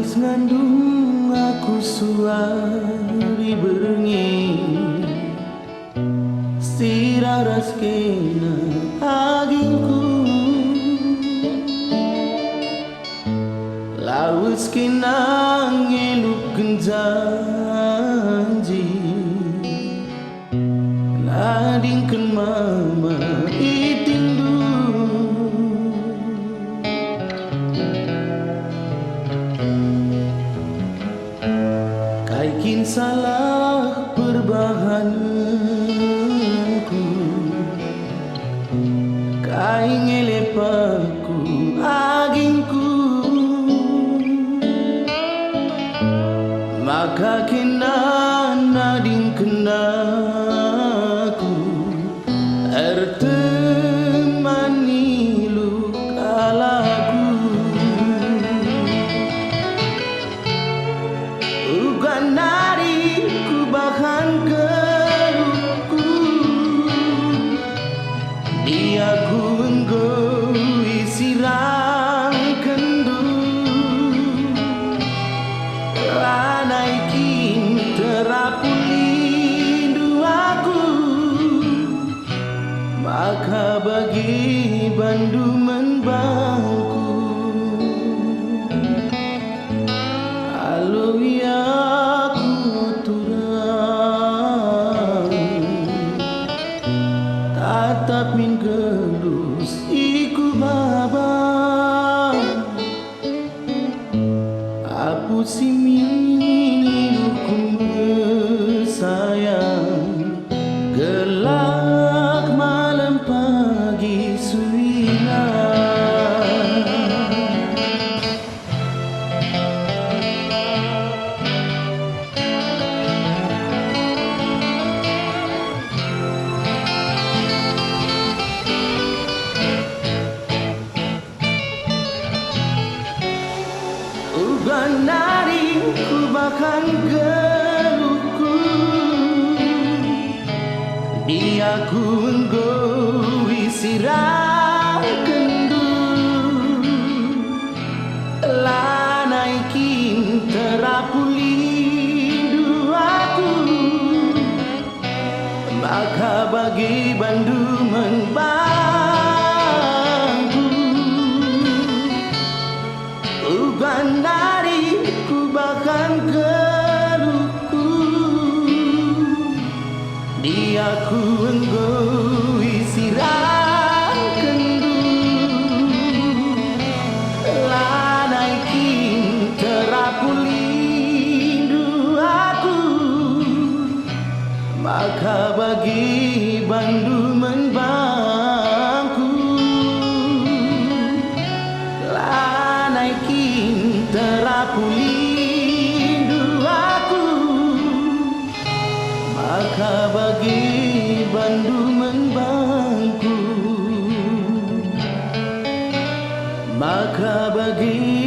Nangis ngandung aku suari berengi Siraras kena agingku Lawes kena ngelukkan janji Nadingkan mama itindu Kaikin salah perbahananku Kai ngelepaku agingku Maka kena nading kenaku Ertemani lukalaku Ugan nari ku bahkan keruku Dia ku enggoi sirang kendu Lanaikin terapulindu aku Maka bagi bandu menbangku Alo ya ku turang Tatap min gelus iku baba Apu si mini hukum sayang Gelak malam pagi suina Ugan nari ku bahkan geluku Dia ku enggoi sirah kendu Lanaikin terapulindu aku Maka bagi bandu menbangku Ugan nari ku bahkan geluku Dia ku enggoi sirah kendu Lanaikin terapulindu aku Maka bagi bandu menbangku Lanaikin terapulindu aku Maka bagi bandu menbangku Maka bagi